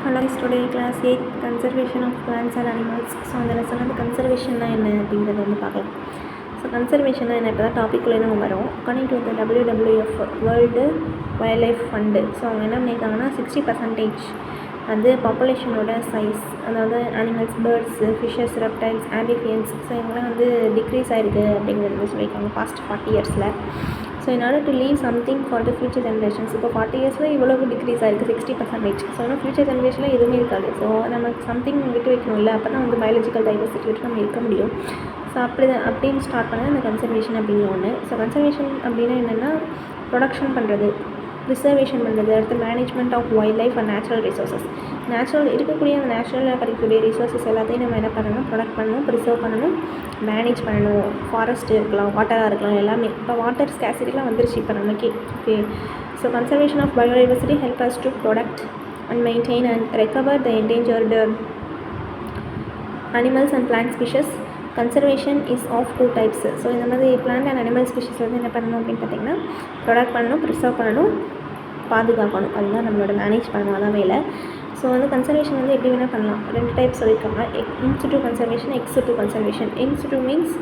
Hello, today class 8 conservation of plants and animals. So அந்த lesson வந்து கன்சர்வேஷன்னா என்ன அப்படிங்கிறத வந்து பார்க்கலாம். ஸோ கன்சர்வேஷன்னா என்ன இப்போ தான் டாப்பிக்குள்ளே நம்ம வரோம். According to the WWF world wild life fund, so அவங்க என்ன பண்ணியிருக்காங்கன்னா 60% வந்து பாப்புலேஷனோட சைஸ், அதாவது animals, birds, fishes, reptiles, amphibians, so இவங்களாம் வந்து டிக்ரீஸ் ஆகிருக்கு அப்படிங்கிறது சொல்லியிருக்காங்க பாஸ்ட் 40 இயர்ஸில். So in order to leave something for the future generations, இப்போ 40 இயர்ஸில் இவ்வளவு டிக்ரீஸ் ஆகிருக்கு 60%. ஸோ இன்னும் ஃபியூச்சர் ஜென்ரேஷனில் எதுவுமே இருக்காது. ஸோ நம்ம சம்திங் விட்டு வைக்கணும் இல்லை, அப்போ தான் வந்து பயாலஜிக்கல் டைவர்சிட்டி விட்டு நம்ம இருக்க முடியும். ஸோ அப்படின்னு ஸ்டார்ட் பண்ணது இந்த கன்சர்வேஷன் அப்படிங்கிற ஒன்று. ஸோ கன்சர்வேஷன் அப்படின்னா என்னென்னா ப்ரொடக்ஷன் பண்ணுறது, ப்ரிசர்வேஷன் பண்ணுறது, அடுத்து management of wildlife and natural resources. Natural இருக்கக்கூடிய அந்த நேச்சுரலாக கிடைக்கக்கூடிய ரிசோர்ஸஸ் எல்லாத்தையும் நம்ம என்ன பண்ணணும், ப்ரொடக்ட் பண்ணணும், ப்ரிசர்வ் பண்ணணும், மேனேஜ் பண்ணணும். ஃபாரஸ்ட் இருக்கலாம், வாட்டராக இருக்கலாம், எல்லாமே. இப்போ வாட்டர் ஸ்கேசிட்டிலாம் வந்துருச்சு இப்போ நமக்கு. Okay, so conservation of biodiversity help us to protect and maintain and recover the endangered animals and plant species. Conservation is of 2 types. So இந்த மாதிரி பிளான்ட் அண்ட் அனிமல் ஸ்பீஷஸ் வந்து என்ன பண்ணணும் அப்படின்னு பார்த்திங்கன்னா, ப்ரொடக்ட் பண்ணணும், ப்ரிசர்வ் பண்ணணும், பாதுகாக்கணும். அதுதான் நம்மளோட மேனேஜ் பண்ணணும், அதான் வேலை. ஸோ வந்து கன்சர்வேஷன் வந்து எப்படி வேணால் பண்ணலாம். 2 டைப்ஸ் சொல்லியிருக்காங்க, in situ conservation, exit conservation. In situ means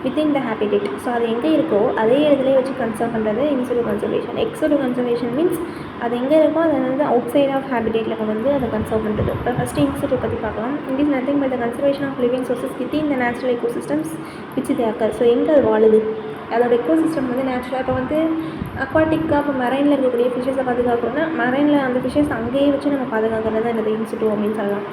within the habitat, so அது எங்கே இருக்கோ அதே இடத்துல வச்சு கன்சர்வ் பண்ணுறது in situ conservation. Exit conservation means அது எங்கே இருக்கோ அதை வந்து அவுட் சைட் ஆஃப் ஹேபிடேட்டில் வந்து அதை கன்சர்வ் பண்ணுறது. இப்போ ஃபஸ்ட்டு இன்சிட்டு பற்றி பார்க்கலாம். It is nothing but the conservation of living sources within the natural ecosystems which they occur. So எங்கே அது வாழுது, அதோட எக்கோசிஸ்டம் வந்து நேச்சுரலாக. இப்போ வந்து அக்வாட்டிக்காக இப்போ மரைனில் இருக்கக்கூடிய ஃபிஷ்ஷஸை பாதுகாக்கணும்னா மரைனில் அந்த ஃபிஷ்ஷஸ் அங்கேயே வச்சு நம்ம பாதுகாக்கிறது தான் என்னது இன்சிட்டு அப்படின்னு சொல்லலாம்.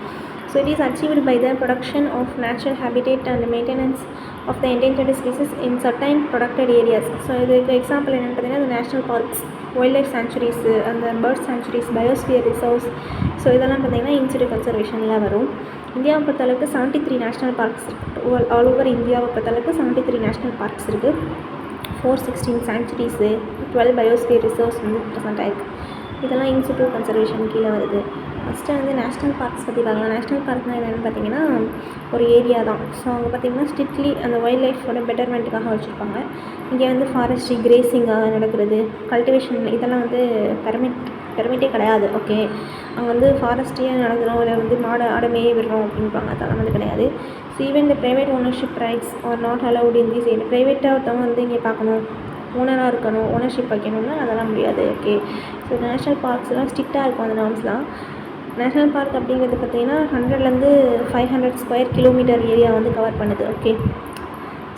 So it is achieved by the production of natural habitat and maintenance of the endangered species in certain protected areas. So இதுக்கு எக்ஸாம்பிள் என்னென்னு பார்த்தீங்கன்னா, இந்த national parks, wildlife sanctuaries, அந்த bird sanctuaries, biosphere reserves, so இதெல்லாம் பார்த்திங்கன்னா in situ கன்சர்வேஷனில் வரும். இந்தியாவை பொறுத்தளவுக்கு 73 நேஷ்னல் பார்க்ஸ் இருக்குது. ஆல் ஓவர் இந்தியாவை பொறுத்தளவுக்கு 73 நேஷ்னல் பார்க்ஸ் இருக்குது. 416 சாங்சுரிஸு, 12 பயோஸ்பியர் ரிசர்வ்ஸ் வந்து ப்ரெசென்ட் ஆகிருக்கு. இதெல்லாம் இன்சிட்டு கன்சர்வேஷன் கீழே வருது. ஃபஸ்ட்டு வந்து நேஷ்னல் பார்க்ஸ் பற்றி பார்க்கலாம். நேஷ்னல் பார்க்னால் என்னென்னு பார்த்தீங்கன்னா ஒரு ஏரியா தான். ஸோ அங்கே பார்த்திங்கன்னா ஸ்ட்ரிக்ட்லி அந்த வைல்ட் லைஃபோட பெட்டர்மெண்ட்டுக்காக வச்சுருப்பாங்க. இங்கே வந்து ஃபாரஸ்ட்ரி, கிரேசிங்காக நடக்கிறது, கல்டிவேஷன், இதெல்லாம் வந்து பெர்மிட்டே கிடையாது. ஓகே, அங்கே வந்து ஃபாரஸ்ட்ரியாக நடக்கிறோம், இல்லை வந்து மாடு ஆட மேய விடுறோம் அப்படின்பாங்க, அதெல்லாம் வந்து கிடையாது. ஸோ ஈவன் இந்த private ownership rights are not allowed in this area. ப்ரைவேட்டாக ஒருத்தவங்க வந்து இங்கே பார்க்கணும், ஓனராக இருக்கணும், ஓனர்ஷிப் வைக்கணும்னா அதெல்லாம் முடியாது. ஓகே, ஸோ நேஷ்னல் பார்க்ஸ்லாம் ஸ்ட்ரிக்டாக இருக்கும் அந்த நார்ம்ஸ்லாம். நேஷ்னல் பார்க் அப்படிங்கிறது பார்த்திங்கன்னா 100லேருந்து 500 ஸ்கொயர் கிலோமீட்டர் ஏரியா வந்து கவர் பண்ணுது. Okay,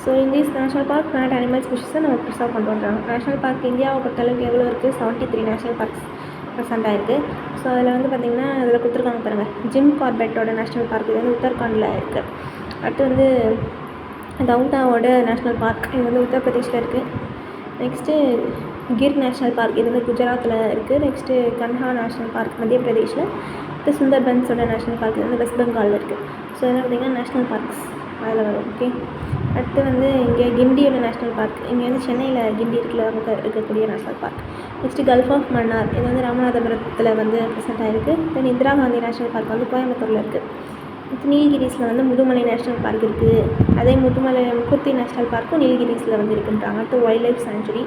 so in this national park plant animal ஸ்பீஷஸை நம்ம ப்ரிசர்வ் பண்ணுறாங்க. நேஷ்னல் பார்க் இந்தியாவை பொறுத்தளவுக்கு எவ்வளோ இருக்குது, 73 நேஷ்னல் பார்க்ஸ் ப்ரெசென்ட் ஆகிருக்கு. ஸோ அதில் வந்து பார்த்திங்கன்னா அதில் கொடுத்துருக்காங்க பாருங்கள், ஜிம் கார்பெட்டோட நேஷ்னல் பார்க், இது வந்து உத்தரகாண்டில் இருக்குது. அடுத்து வந்து டவுன்டாவோட நேஷ்னல் பார்க், இது வந்து உத்தரப்பிரதேஷில் இருக்குது. நெக்ஸ்ட்டு கிர் நேஷ்னல் பார்க், இது வந்து குஜராத்தில் இருக்குது. நெக்ஸ்ட்டு கன்ஹா நேஷ்னல் பார்க் மத்திய பிரதேஷில். அடுத்து சுந்தர்பன்ஸோட நேஷ்னல் பார்க், இது வந்து வெஸ்ட் பெங்காலில் இருக்குது. ஸோ இதெல்லாம் பார்த்திங்கன்னா நேஷ்னல் பார்க்ஸ் அதில் வரும். ஓகே, அடுத்து வந்து இங்கே கிண்டியோட நேஷ்னல் பார்க், இங்கே வந்து சென்னையில் கிண்டி இருக்கக்கூடிய national park. Next gulf of Mannar, இது வந்து ராமநாதபுரத்தில் வந்து ப்ரெசென்ட் ஆகிருக்கு. Then Indira Gandhi national park வந்து கோயம்புத்தூரில் இருக்குது. அடுத்து நீல்கிரிஸில் வந்து முதுமலை நேஷ்னல் பார்க் இருக்குது. அதே முக்குர்த்தி நேஷ்னல் பார்க்கும் நீல்கிரிஸில் வந்து இருக்குன்றாங்க. அடுத்து wild life sanctuary.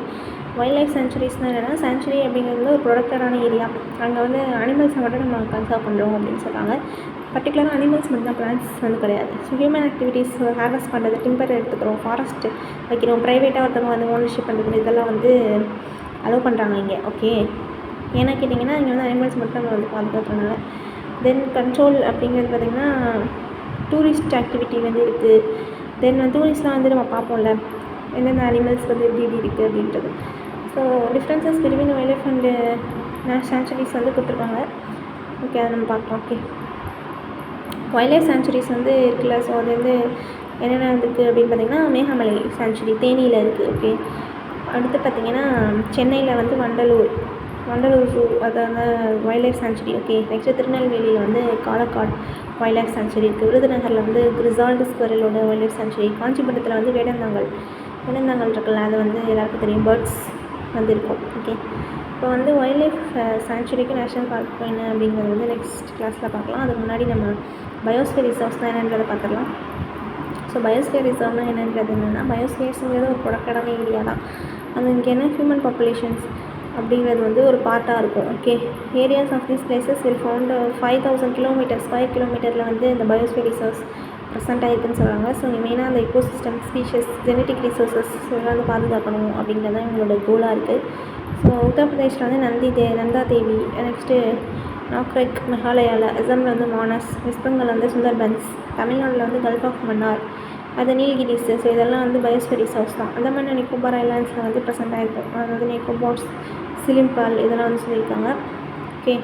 Wild life சாங்சுரிஸ்னால் என்னென்னா, சாங்சுரி அப்படிங்கிறது ஒரு ப்ரொடக்டடான ஏரியா. அங்கே வந்து அனிமல்ஸை மட்டும் நம்ம கன்சர்வ் பண்ணுறோம் அப்படின்னு சொல்கிறாங்க. பர்டிகுலராக அனிமல்ஸ் மட்டும் தான், பிளான்ட்ஸ் வந்து கிடையாது. ஸோ ஹியூமன் ஆக்டிவிட்டீஸ், ஹார்வெஸ்ட் பண்ணுறது, டிம்பர் எடுத்துக்கிறோம், ஃபாரஸ்ட் வைக்கிறோம், ப்ரைவேட்டாக ஒருத்தவங்க வந்து ஓனர்ஷிப் பண்ணுறது, இதெல்லாம் வந்து அலோவ் பண்ணுறாங்க இங்கே. ஓகே, ஏன்னா கேட்டிங்கன்னா இங்கே வந்து அனிமல்ஸ் மட்டும் நம்ம வந்து பாதுகாக்கிறதுனால. தென் கண்ட்ரோல் அப்படிங்கிறது பார்த்திங்கன்னா டூரிஸ்ட் ஆக்டிவிட்டி வந்து இருக்குது. தென் டூரிஸ்ட்லாம் வந்து நம்ம பார்ப்போம்ல, எந்தெந்த அனிமல்ஸ் வந்து எப்படி இருக்குது அப்படின்றது. So differences between wild life and sanctuaries வந்து கொடுத்துருக்காங்க. ஓகே, அதை நம்ம பார்க்கலாம். ஓகே, வைல்ட் லைஃப் சாங்சுரிஸ் வந்து இருக்குல்ல, ஸோ அது வந்து என்னென்ன இருக்குது அப்படின்னு பார்த்திங்கன்னா, மேகமலை சாங்சுரி தேனியில் இருக்குது. ஓகே, அடுத்து பார்த்திங்கன்னா சென்னையில் வந்து வண்டலூர் ஜூ, அதாவது wild life sanctuary. Okay, next திருநெல்வேலியில் வந்து காலக்காட் வைல்ட் லைஃப் சாங்சுரி இருக்குது. விருதுநகரில் வந்து கிரிசால்டு ஸ்குவரலோட வைல்ட் லைஃப் சாங்சுரி. காஞ்சிபுரத்தில் வந்து வேடந்தாங்கல் இருக்குல்ல, அது வந்து எல்லாருக்கும் தெரியும், பேர்ட்ஸ் வந்து இருக்கும். ஓகே, இப்போ வந்து வைல்ட் லைஃப் சாங்சுரிக்கு நேஷ்னல் பார்க் என்ன அப்படிங்கிறது வந்து நெக்ஸ்ட் கிளாஸில் பார்க்கலாம். அதுக்கு முன்னாடி நம்ம பயோஸ்பியர் ரிசர்வ்ஸ்னால் என்னன்றதை பார்த்துடலாம். ஸோ பயோஸ்பியர் ரிசர்வ்னால் என்னன்றது என்னென்னா, பயோஸ்பியர்ஸுங்கிறது ஒரு ப்ரொடக்டடான ஏரியா தான். அது இங்கே என்ன ஹியூமன் பாப்புலேஷன்ஸ், அப்படிங்கிறது வந்து ஒரு பார்ட்டாக இருக்கும். Okay, areas of these places will found 5000 kilometre square கிலோமீட்டரில் வந்து இந்த பயோஸ்பியர் ரிசர்வ்ஸ் ப்ரெசென்ட் ஆகிருக்குன்னு சொல்கிறாங்க. ஸோ மெயினாக அந்த எக்கோசிஸ்டம், ஸ்பீஷஸ், ஜெனட்டிக் ரிசோர்ஸஸ் இதெல்லாம் வந்து பாதுகாக்கணும் அப்படிங்கிறது தான் இவங்களோட கோலாக இருக்குது. ஸோ உத்தரப்பிரதேஷில் வந்து நந்தா தேவி, நெக்ஸ்ட்டு நாக்ரெக் மெகாலயாவில், அசாமில் வந்து மானஸ், வெஸ்ட் பெங்கால் வந்து சுந்தர்பன்ஸ், தமிழ்நாட்டில் வந்து கல்ஃப் ஆஃப் மன்னார், அது நீல்கிரிஸ். ஸோ இதெல்லாம் வந்து பயோஸ்பியர் ரிசர்வ்ஸ் தான். அந்தமான் அண்ட் நிக்கோபார் ஐலாண்ட்ஸில் வந்து ப்ரெசென்ட் ஆகிருக்கும். அதாவது நிக்கோபார்ஸ், சிலிம்பால் இதெல்லாம் வந்து சொல்லியிருக்காங்க. ஓகே.